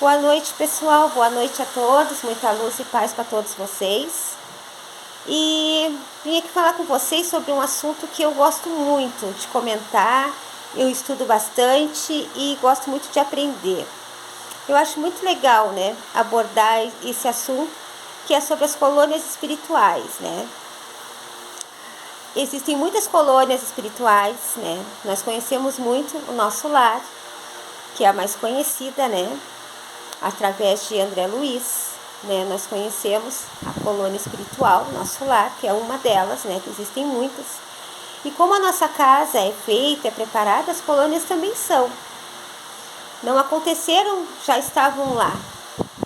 Boa noite, pessoal. Boa noite a todos. Muita luz e paz para todos vocês. E vim aqui falar com vocês sobre um assunto que eu gosto muito de comentar. Eu estudo bastante e gosto muito de aprender. Eu acho muito legal, né, abordar esse assunto, que é sobre as colônias espirituais, né? Existem muitas colônias espirituais, né? Nós conhecemos muito o Nosso Lar, que é a mais conhecida, né? Através de André Luiz, né? Nós conhecemos a colônia espiritual, Nosso Lar, que é uma delas, né? Que existem muitas. E como a nossa casa é feita, é preparada, as colônias também são. Não aconteceram, já estavam lá,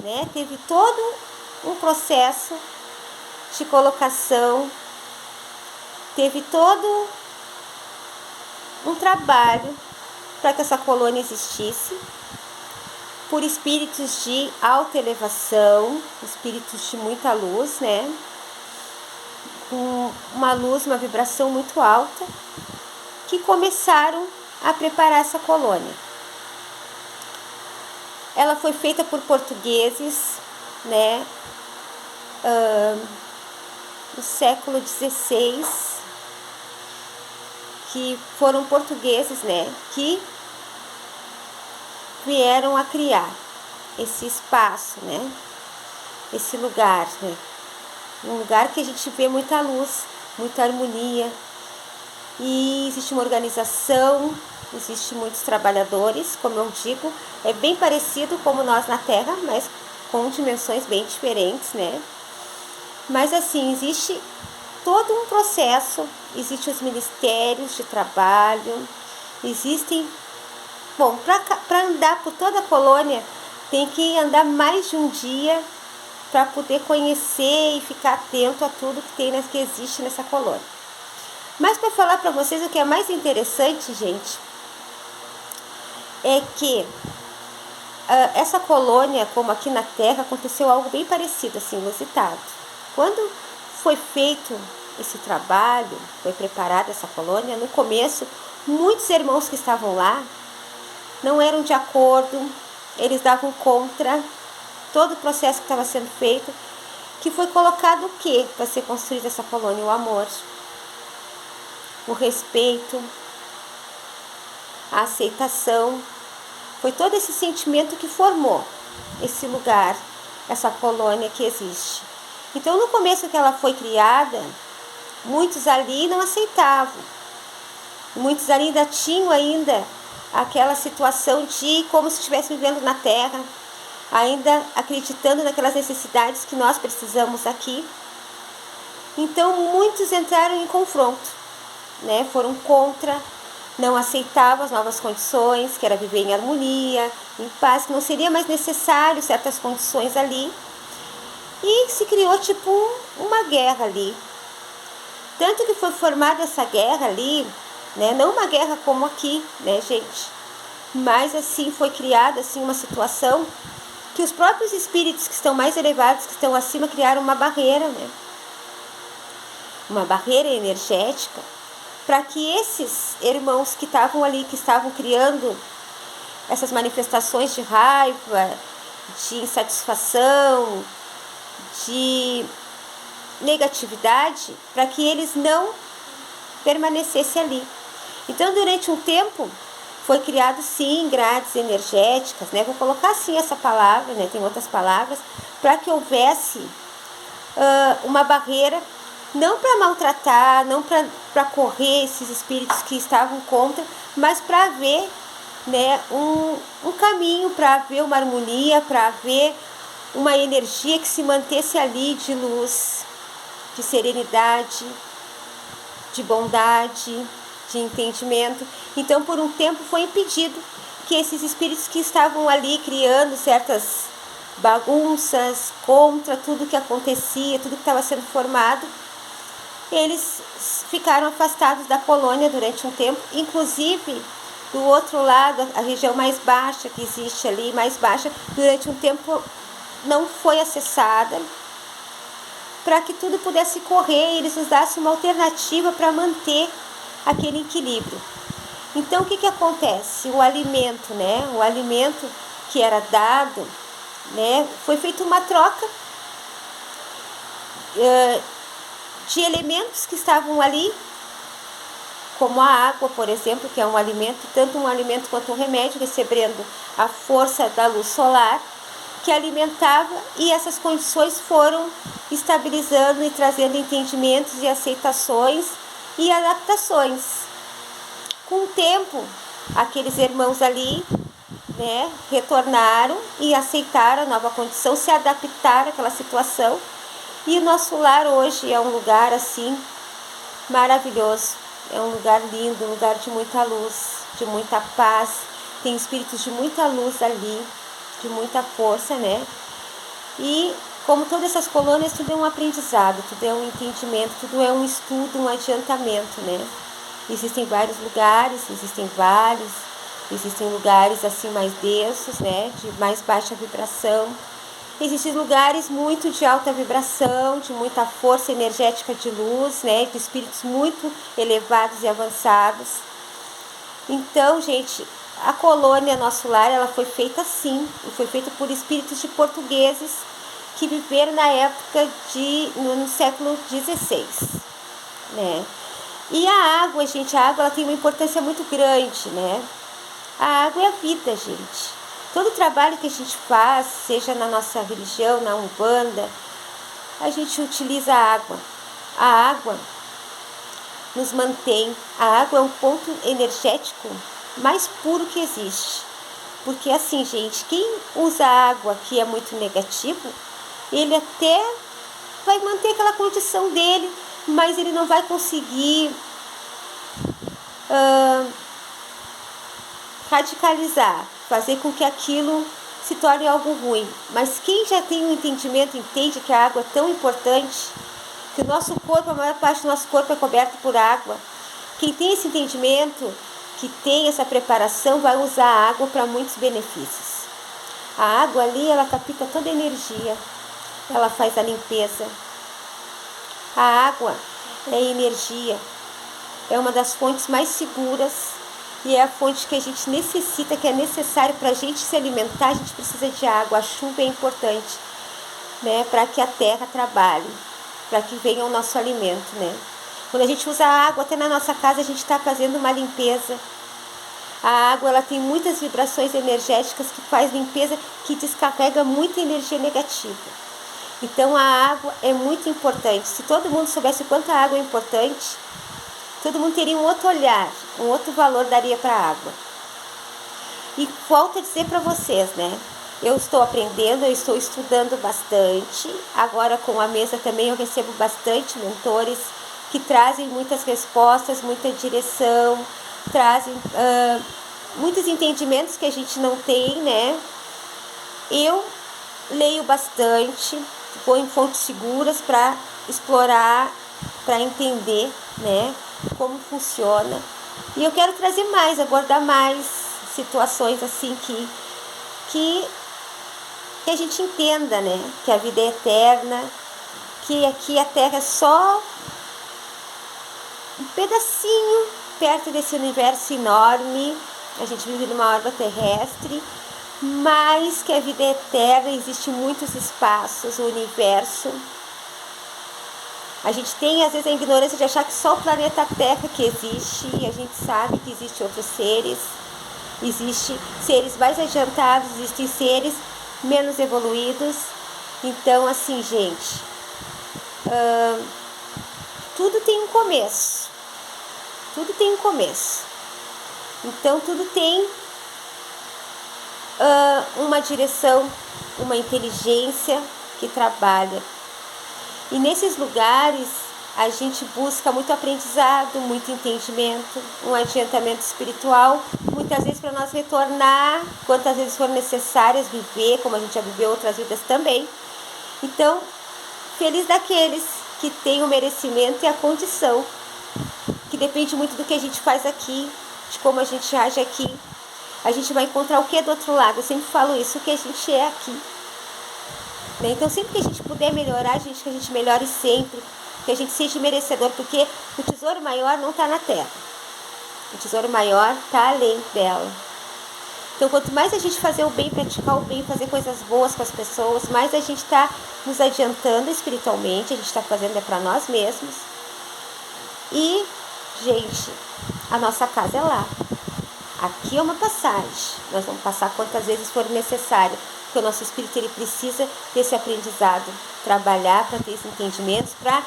né? Teve todo um processo de colocação, teve todo um trabalho para que essa colônia existisse, por espíritos de alta elevação, espíritos de muita luz, né? Com uma luz, uma vibração muito alta, que começaram a preparar essa colônia. Ela foi feita por portugueses, né? No século XVI, que foram portugueses, né? Que vieram a criar esse espaço, né? Esse lugar, né? Um lugar que a gente vê muita luz, muita harmonia, e existe uma organização, existe muitos trabalhadores, como eu digo, é bem parecido como nós na Terra, mas com dimensões bem diferentes, né? Mas assim, existe todo um processo, existem os ministérios de trabalho, existem. Bom, para andar por toda a colônia, tem que andar mais de um dia para poder conhecer e ficar atento a tudo que existe nessa colônia. Mas para falar para vocês o que é mais interessante, gente, é que essa colônia, como aqui na Terra, aconteceu algo bem parecido, assim, inusitado. Quando foi feito esse trabalho, foi preparada essa colônia, no começo, muitos irmãos que estavam lá não eram de acordo, eles davam contra todo o processo que estava sendo feito, que foi colocado o quê para ser construída essa colônia? O amor, o respeito, a aceitação. Foi todo esse sentimento que formou esse lugar, essa colônia que existe. Então, no começo que ela foi criada, muitos ali não aceitavam. Muitos ali ainda tinham aquela situação de como se estivesse vivendo na Terra, ainda acreditando naquelas necessidades que nós precisamos aqui. Então, muitos entraram em confronto, né? Foram contra, não aceitavam as novas condições, que era viver em harmonia, em paz, que não seria mais necessário certas condições ali. E se criou tipo uma guerra ali. Tanto que foi formada essa guerra ali, né? Não uma guerra como aqui, né, gente? Mas assim foi criada assim uma situação que os próprios espíritos que estão mais elevados, que estão acima, criaram uma barreira, né? Uma barreira energética, para que esses irmãos que estavam ali, que estavam criando essas manifestações de raiva, de insatisfação, de negatividade, para que eles não permanecessem ali. Então, durante um tempo, foi criado sim grades energéticas, né? Vou colocar assim essa palavra, né? Tem outras palavras, para que houvesse uma barreira, não para maltratar, não para correr esses espíritos que estavam contra, mas para haver, né, um caminho, para haver uma harmonia, para haver uma energia que se mantesse ali de luz, de serenidade, de bondade, de entendimento. Então, por um tempo foi impedido que esses espíritos que estavam ali criando certas bagunças contra tudo que acontecia, tudo que estava sendo formado, eles ficaram afastados da colônia durante um tempo. Inclusive, do outro lado, a região mais baixa que existe ali, mais baixa, durante um tempo não foi acessada, para que tudo pudesse correr e eles nos dassem uma alternativa para manter aquele equilíbrio. Então, o que acontece? O alimento, né? O alimento que era dado né? Foi feita uma troca de elementos que estavam ali, como a água, por exemplo, que é um alimento, tanto um alimento quanto um remédio, recebendo a força da luz solar, que alimentava, e essas condições foram estabilizando e trazendo entendimentos e aceitações e adaptações. Com o tempo, aqueles irmãos ali, né, retornaram e aceitaram a nova condição, se adaptaram àquela situação, e o nosso lar hoje é um lugar assim maravilhoso, é um lugar lindo, um lugar de muita luz, de muita paz, tem espíritos de muita luz ali, de muita força, né? E como todas essas colônias, tudo é um aprendizado, tudo é um entendimento, tudo é um estudo, um adiantamento, né? Existem vários lugares, existem vales, existem lugares assim mais densos, né? De mais baixa vibração. Existem lugares muito de alta vibração, de muita força energética de luz, né? De espíritos muito elevados e avançados. Então, gente, a colônia Nosso Lar, ela foi feita assim, e foi feita por espíritos de portugueses que viveram na época no século XVI, né? E a água, gente, a água ela tem uma importância muito grande, né? A água é a vida, gente. Todo trabalho que a gente faz, seja na nossa religião, na Umbanda, a gente utiliza a água. A água nos mantém. A água é um ponto energético mais puro que existe. Porque assim, gente, quem usa água que é muito negativo, ele até vai manter aquela condição dele, mas ele não vai conseguir radicalizar, fazer com que aquilo se torne algo ruim. Mas quem já tem um entendimento, entende que a água é tão importante, que o nosso corpo, a maior parte do nosso corpo é coberto por água. Quem tem esse entendimento, que tem essa preparação, vai usar a água para muitos benefícios. A água ali, ela capta toda a energia, ela faz a limpeza. A água é energia, é uma das fontes mais seguras e é a fonte que a gente necessita, que é necessário para a gente se alimentar. A gente precisa de água, a chuva é importante, né, para que a terra trabalhe, para que venha o nosso alimento, né. Quando a gente usa a água, até na nossa casa, a gente está fazendo uma limpeza. A água, ela tem muitas vibrações energéticas que faz limpeza, que descarrega muita energia negativa. Então, a água é muito importante. Se todo mundo soubesse o quanto a água é importante, todo mundo teria um outro olhar, um outro valor daria para a água. E volto a dizer para vocês, né? Eu estou aprendendo, eu estou estudando bastante. Agora, com a mesa também, eu recebo bastante mentores que trazem muitas respostas, muita direção, trazem muitos entendimentos que a gente não tem, né? Eu leio bastante, vou em fontes seguras para explorar, para entender, né, como funciona. E eu quero trazer mais, abordar mais situações assim que a gente entenda, né, que a vida é eterna, que aqui a Terra é só um pedacinho perto desse universo enorme. A gente vive numa órbita terrestre, mas que a vida é eterna, existem muitos espaços, o universo. A gente tem, às vezes, a ignorância de achar que só o planeta Terra que existe, e a gente sabe que existem outros seres, existem seres mais adiantados, existem seres menos evoluídos. Então, assim, gente, tudo tem um começo. Tudo tem um começo. Então, tudo tem uma direção, uma inteligência que trabalha. E nesses lugares a gente busca muito aprendizado, muito entendimento, um adiantamento espiritual, muitas vezes para nós retornar, quantas vezes for necessárias viver, como a gente já viveu outras vidas também. Então, feliz daqueles que têm o merecimento e a condição, que depende muito do que a gente faz aqui, de como a gente age aqui. A gente vai encontrar o que do outro lado. Eu sempre falo isso, o que a gente é aqui. Então, sempre que a gente puder melhorar, que a gente melhore sempre, que a gente seja merecedor, porque o tesouro maior não está na terra. O tesouro maior está além dela. Então, quanto mais a gente fazer o bem, praticar o bem, fazer coisas boas com as pessoas, mais a gente está nos adiantando espiritualmente, a gente está fazendo para nós mesmos. E, gente, a nossa casa é lá. Aqui é uma passagem. Nós vamos passar quantas vezes for necessário, porque o nosso espírito ele precisa desse aprendizado, trabalhar para ter esse entendimento, para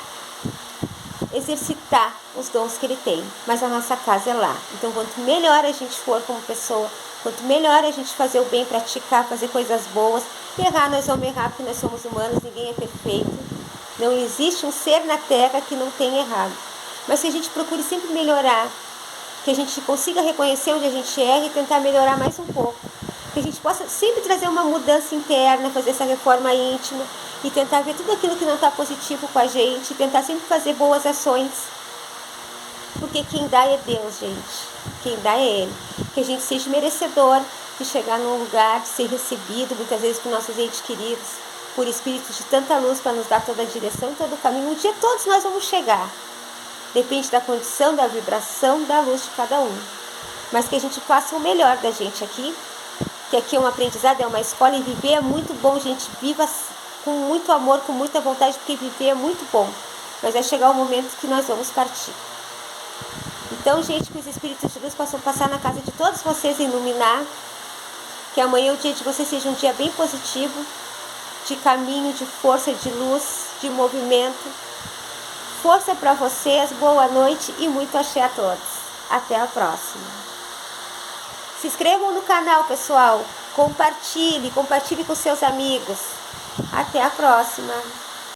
exercitar os dons que ele tem. Mas a nossa casa é lá. Então, quanto melhor a gente for como pessoa, quanto melhor a gente fazer o bem, praticar, fazer coisas boas, errar, nós vamos errar porque nós somos humanos, ninguém é perfeito. Não existe um ser na Terra que não tenha errado. Mas que a gente procure sempre melhorar, que a gente consiga reconhecer onde a gente erra e tentar melhorar mais um pouco. Que a gente possa sempre trazer uma mudança interna, fazer essa reforma íntima e tentar ver tudo aquilo que não está positivo com a gente, tentar sempre fazer boas ações. Porque quem dá é Deus, gente. Quem dá é Ele. Que a gente seja merecedor de chegar num lugar, de ser recebido, muitas vezes por nossos entes queridos, por espíritos de tanta luz para nos dar toda a direção e todo o caminho. Um dia todos nós vamos chegar. Depende da condição, da vibração, da luz de cada um. Mas que a gente faça o melhor da gente aqui. Que aqui é um aprendizado, é uma escola e viver é muito bom, gente. Viva com muito amor, com muita vontade, porque viver é muito bom. Mas vai chegar o momento que nós vamos partir. Então, gente, que os espíritos de luz possam passar na casa de todos vocês e iluminar. Que amanhã o dia de vocês seja um dia bem positivo, de caminho, de força, de luz, de movimento. Força para vocês, boa noite e muito axé a todos. Até a próxima. Se inscrevam no canal, pessoal. Compartilhe com seus amigos. Até a próxima.